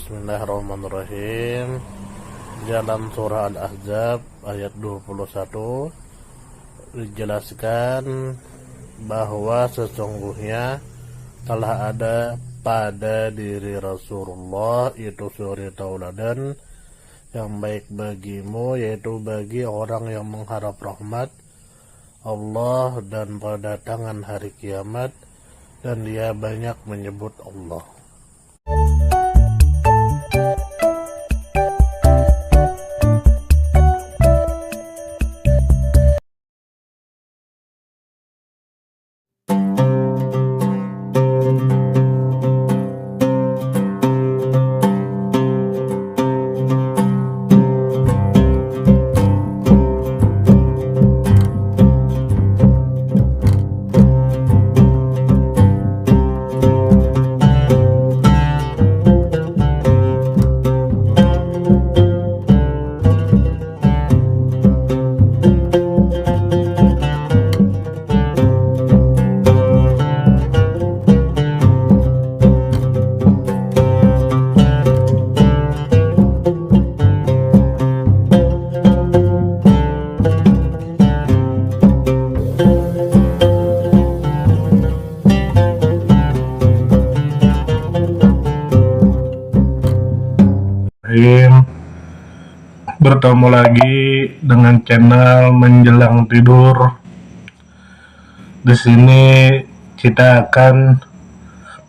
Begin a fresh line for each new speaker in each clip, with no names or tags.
Bismillahirrahmanirrahim. Dalam surah Al-Ahzab ayat 21 dijelaskan bahwa sesungguhnya telah ada pada diri Rasulullah itu suri tauladan yang baik bagimu, yaitu bagi orang yang mengharap rahmat Allah dan kedatangan hari kiamat, dan dia banyak menyebut Allah. Bertemu lagi dengan channel Menjelang Tidur. Di sini kita akan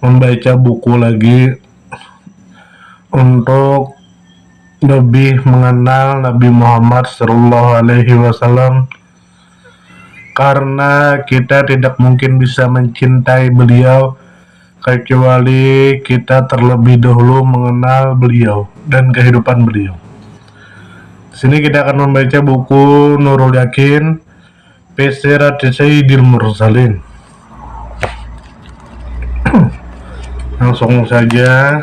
membaca buku lagi untuk lebih mengenal Nabi Muhammad SAW, karena kita tidak mungkin bisa mencintai beliau kecuali kita terlebih dahulu mengenal beliau dan kehidupan beliau. Di sini kita akan membaca buku Nurul Yakin fi Sirati Sayyidil Mursalin. Langsung saja,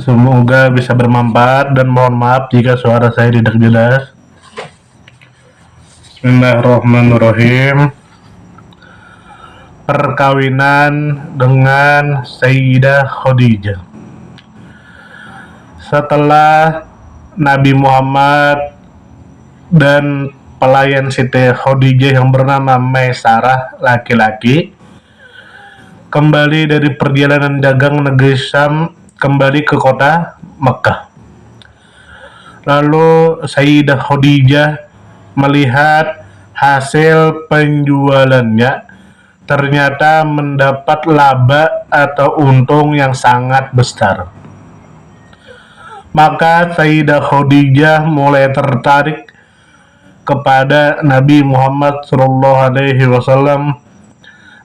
semoga bisa bermanfaat dan mohon maaf jika suara saya tidak jelas. Bismillahirrahmanirrahim. Perkawinan dengan Sayyidah Khadijah. Setelah Nabi Muhammad dan pelayan Siti Khadijah yang bernama Maisarah laki-laki kembali dari perjalanan dagang negeri Syam kembali ke kota Mekah. Lalu Sayyidah Khadijah melihat hasil penjualannya ternyata mendapat laba atau untung yang sangat besar. Maka Sayyidah Khadijah mulai tertarik kepada Nabi Muhammad SAW.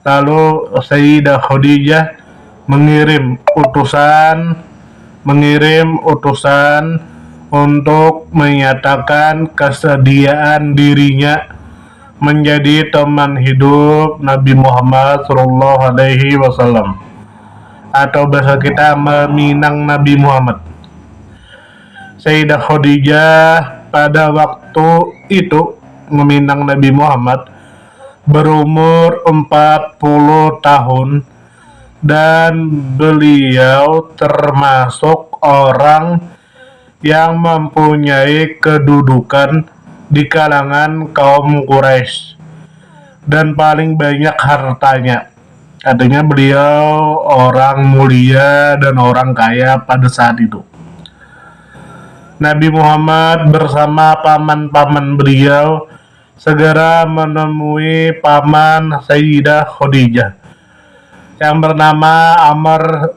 Lalu Sayyidah Khadijah mengirim utusan untuk menyatakan kesediaan dirinya menjadi teman hidup Nabi Muhammad SAW, atau bahasa kita meminang Nabi Muhammad. Sayyidah Khadijah pada waktu itu meminang Nabi Muhammad berumur 40 tahun, dan beliau termasuk orang yang mempunyai kedudukan di kalangan kaum Quraisy dan paling banyak hartanya. Artinya beliau orang mulia dan orang kaya pada saat itu. Nabi Muhammad bersama paman-paman beliau segera menemui paman Sayyidah Khadijah yang bernama Amr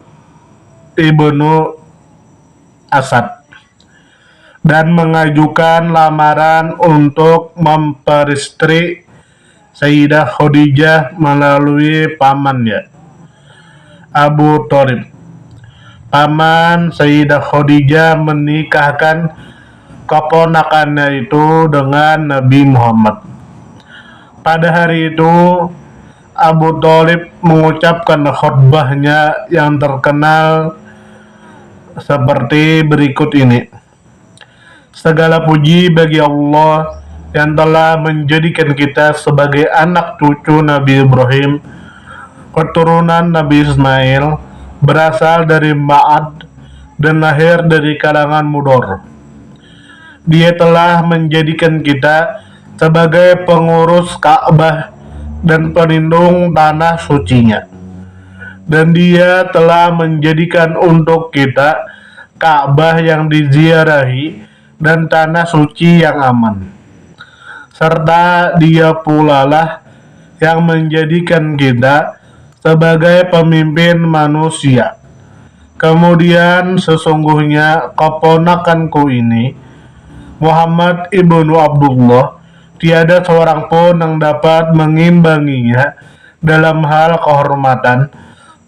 ibnu Asad dan mengajukan lamaran untuk memperistri Sayyidah Khadijah melalui pamannya, Abu Thalib. Paman Sayyidah Khadijah menikahkan keponakannya itu dengan Nabi Muhammad. Pada hari itu Abu Thalib mengucapkan khutbahnya yang terkenal seperti berikut ini. Segala puji bagi Allah yang telah menjadikan kita sebagai anak cucu Nabi Ibrahim, keturunan Nabi Ismail,
berasal dari Ma'ad dan lahir dari kalangan Mudor. Dia telah menjadikan kita sebagai pengurus Ka'bah dan pelindung tanah sucinya. Dan dia telah menjadikan untuk kita Ka'bah yang diziarahi dan tanah suci yang aman. Serta dia pula lah yang menjadikan kita sebagai pemimpin manusia. Kemudian sesungguhnya keponakanku ini, Muhammad ibnu Abdullah, tiada seorang pun yang dapat mengimbanginya dalam hal kehormatan,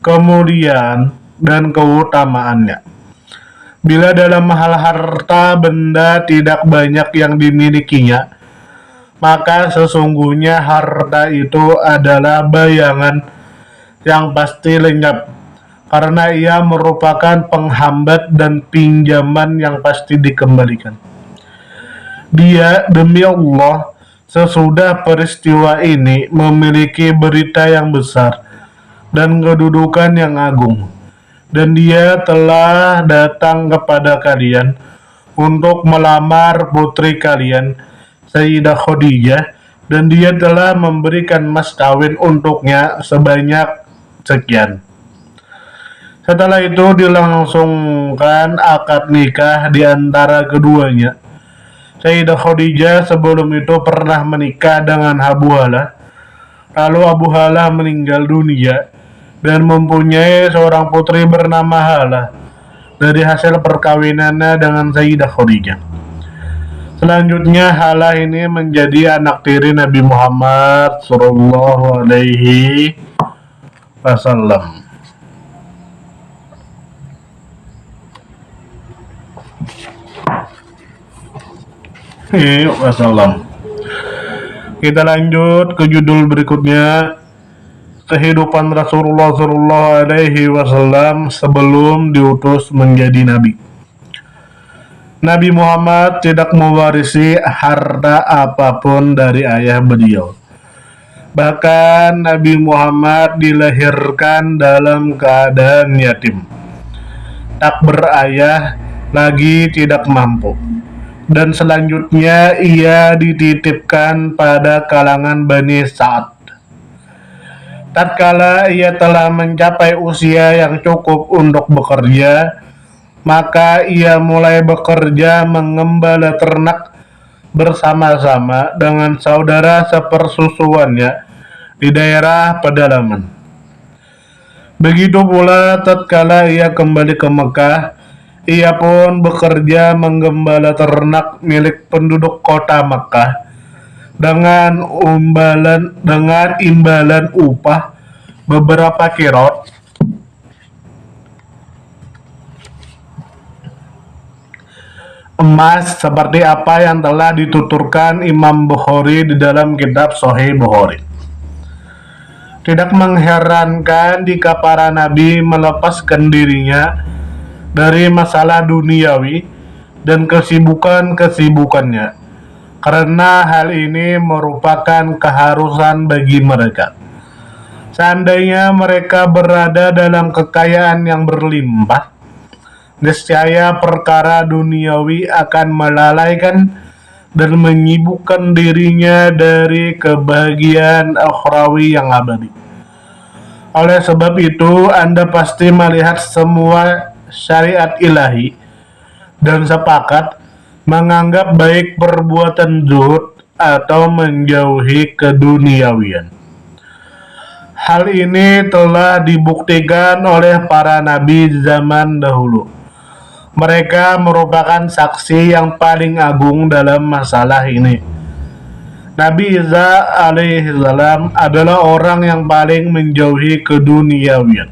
kemuliaan, dan keutamaannya. Bila dalam hal harta benda tidak banyak yang dimilikinya, maka sesungguhnya harta itu adalah bayangan yang pasti lenyap, karena ia merupakan penghambat dan pinjaman yang pasti dikembalikan. Dia, demi Allah, sesudah peristiwa ini memiliki berita yang besar dan kedudukan yang agung, dan dia telah datang kepada kalian untuk melamar putri kalian, Sayyidah Khadijah, dan dia telah memberikan mas kawin untuknya sebanyak sekian. Setelah itu dilangsungkan akad nikah di antara keduanya. Sayyidah Khadijah sebelum itu pernah menikah dengan Abu Halah, lalu Abu Halah meninggal dunia dan mempunyai seorang putri bernama Halah dari hasil perkawinannya dengan Sayyidah Khadijah. Selanjutnya Halah ini menjadi anak tiri Nabi Muhammad Sallallahu Alaihi Wasallam. Wasallam. Kita lanjut ke judul berikutnya, kehidupan Rasulullah Sallallahu Alaihi Wasallam sebelum diutus menjadi nabi. Nabi Muhammad tidak mewarisi harta apapun dari ayah beliau. Bahkan Nabi Muhammad dilahirkan dalam keadaan yatim, tak berayah, lagi tidak mampu. Dan selanjutnya ia dititipkan pada kalangan Bani Sa'ad. Tatkala ia telah mencapai usia yang cukup untuk bekerja, maka ia mulai bekerja mengembala ternak bersama-sama dengan saudara sepersusuannya di daerah pedalaman. Begitu pula tatkala ia kembali ke Mekah, ia pun bekerja menggembala ternak milik penduduk kota Makkah dengan imbalan upah beberapa kirot emas, seperti apa yang telah dituturkan Imam Bukhari di dalam kitab Sahih Bukhari. Tidak mengherankan jika para nabi melepaskan dirinya dari masalah duniawi dan kesibukannya, karena hal ini merupakan keharusan bagi mereka. Seandainya mereka berada dalam kekayaan yang berlimpah, niscaya perkara duniawi akan melalaikan dan menyibukkan dirinya dari kebahagiaan akhrawi yang abadi. Oleh sebab itu, Anda pasti melihat semua syariat ilahi dan sepakat menganggap baik perbuatan zuhud atau menjauhi keduniawian. Hal ini telah dibuktikan oleh para nabi zaman dahulu. Mereka merupakan saksi yang paling agung dalam masalah ini. Nabi Isa alaihissalam adalah orang yang paling menjauhi keduniawian.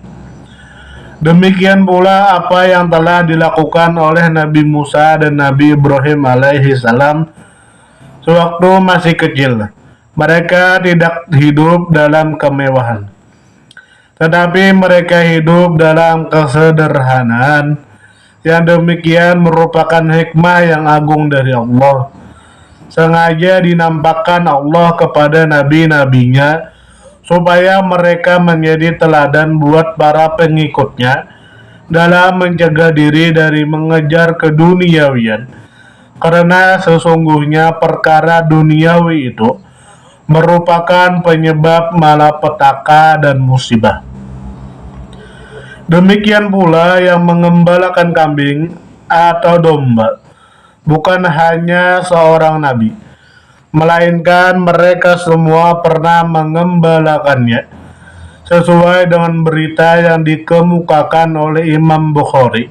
Demikian pula apa yang telah dilakukan oleh Nabi Musa dan Nabi Ibrahim alaihissalam sewaktu masih kecil. Mereka tidak hidup dalam kemewahan, tetapi mereka hidup dalam kesederhanaan. Yang demikian merupakan hikmah yang agung dari Allah. Sengaja dinampakkan Allah kepada nabi-nabinya supaya mereka menjadi teladan buat para pengikutnya dalam mencegah diri dari mengejar keduniawian, karena sesungguhnya perkara duniawi itu merupakan penyebab malapetaka dan musibah. Demikian pula yang mengembalakan kambing atau domba bukan hanya seorang nabi, melainkan mereka semua pernah mengembalakannya, sesuai dengan berita yang dikemukakan oleh Imam Bukhari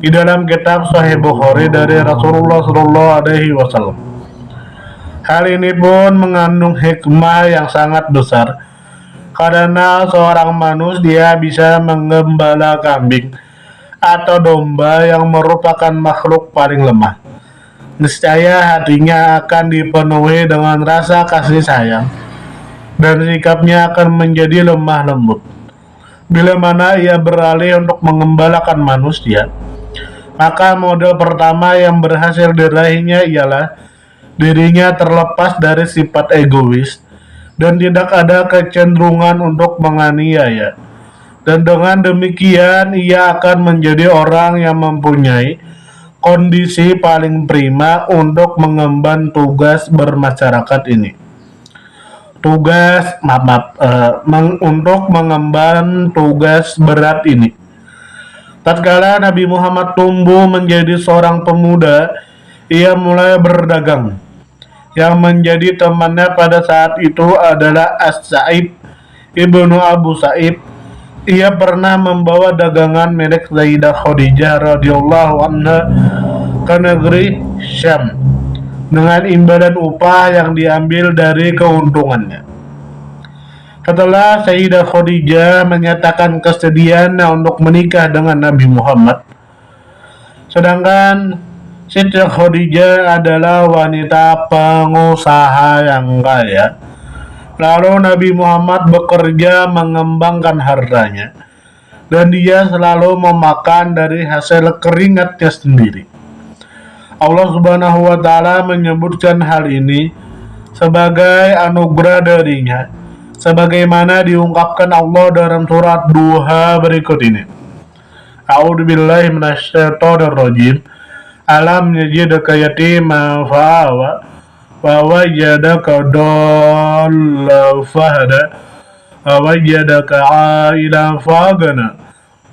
di dalam kitab Sahih Bukhari dari Rasulullah SAW. Hal ini pun mengandung hikmah yang sangat besar, karena seorang manusia bisa menggembala kambing atau domba yang merupakan makhluk paling lemah. Niscaya hatinya akan dipenuhi dengan rasa kasih sayang dan sikapnya akan menjadi lemah lembut. Bila mana ia beralih untuk mengembalakan manusia, maka model pertama yang berhasil diraihnya ialah dirinya terlepas dari sifat egois dan tidak ada kecenderungan untuk menganiaya. Dan dengan demikian ia akan menjadi orang yang mempunyai kondisi paling prima untuk mengemban tugas bermasyarakat ini. Untuk mengemban tugas berat ini. Tatkala Nabi Muhammad tumbuh menjadi seorang pemuda, ia mulai berdagang. Yang menjadi temannya pada saat itu adalah As-Sa'ib ibnu Abu Sa'ib. Ia pernah membawa dagangan milik Sayyidah Khadijah radhiyallahu anha ke negeri Syam dengan imbalan upah yang diambil dari keuntungannya. Setelah Sayyidah Khadijah menyatakan kesediaannya untuk menikah dengan Nabi Muhammad, sedangkan Sayyidah Khadijah adalah wanita pengusaha yang kaya, lalu Nabi Muhammad bekerja mengembangkan hartanya, dan dia selalu memakan dari hasil keringatnya sendiri. Allah Subhanahu wa Ta'ala menyebutkan hal ini sebagai anugerah darinya, sebagaimana diungkapkan Allah dalam surat Duha berikut ini. A'udzu billahi minasyaitonir rajim. Alam yajidka yatiman fa'awa wa wajadaka dhallan fahada wa wajadaka 'ailan faghna.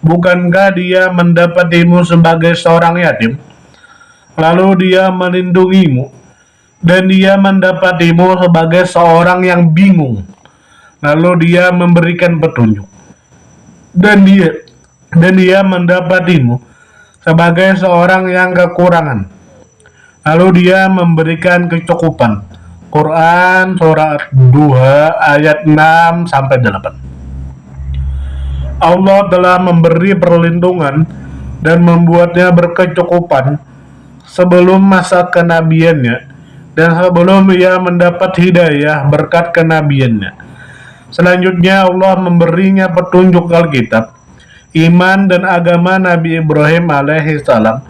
Bukankah dia mendapatimu sebagai seorang yatim, lalu dia melindungimu, dan dia mendapatimu sebagai seorang yang bingung, lalu dia memberikan petunjuk, dan dia mendapatimu sebagai seorang yang kekurangan, lalu dia memberikan kecukupan. Quran surat Duha ayat 6-8. Allah telah memberi perlindungan dan membuatnya berkecukupan sebelum masa kenabiannya dan sebelum ia mendapat hidayah berkat kenabiannya. Selanjutnya Allah memberinya petunjuk Alkitab, iman dan agama Nabi Ibrahim alaihissalam,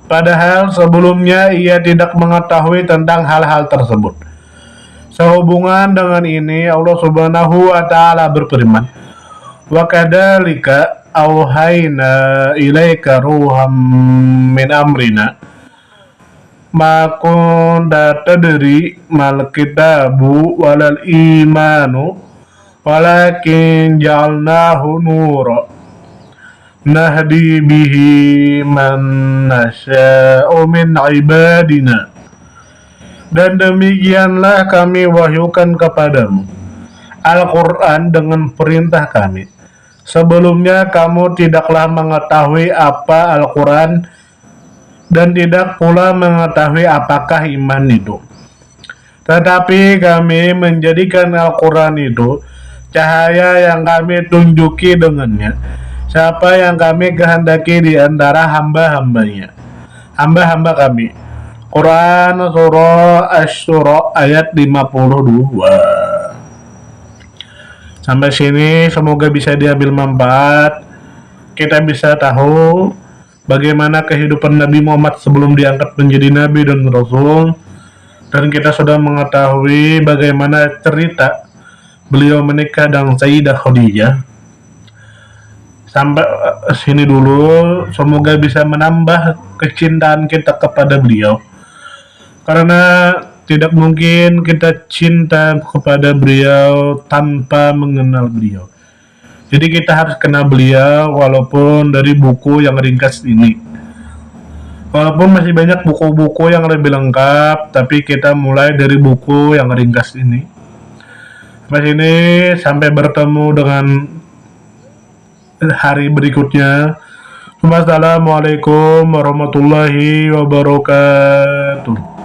padahal sebelumnya ia tidak mengetahui tentang hal-hal tersebut. Sehubungan dengan ini Allah Subhanahu wa Ta'ala berfirman, wa kadzalika auhayna ilaika ruham min amrina ma kunta tadri mal kitabu walal imanu walakin ja'alnahu nura nahdi bihi man nasya'u min ibadina. Dan demikianlah kami wahyukan kepadamu Al-Quran dengan perintah kami. Sebelumnya kamu tidaklah mengetahui apa Al-Quran dan tidak pula mengetahui apakah iman itu. Tetapi kami menjadikan Al-Quran itu cahaya yang kami tunjuki dengannya siapa yang kami kehendaki di antara hamba-hambanya, hamba-hamba kami. Quran surah Asy-Syura ayat 52. Sampai sini semoga bisa diambil manfaat. Kita bisa tahu bagaimana kehidupan Nabi Muhammad sebelum diangkat menjadi Nabi dan Rasul. Dan kita sudah mengetahui bagaimana cerita beliau menikah dengan Sayyidah Khadijah. Sampai sini dulu, semoga bisa menambah kecintaan kita kepada beliau. Karena tidak mungkin kita cinta kepada beliau tanpa mengenal beliau. Jadi kita harus kenal beliau walaupun dari buku yang ringkas ini. Walaupun masih banyak buku-buku yang lebih lengkap, tapi kita mulai dari buku yang ringkas ini. Sampai sini, sampai bertemu dengan hari berikutnya. Wassalamualaikum warahmatullahi wabarakatuh.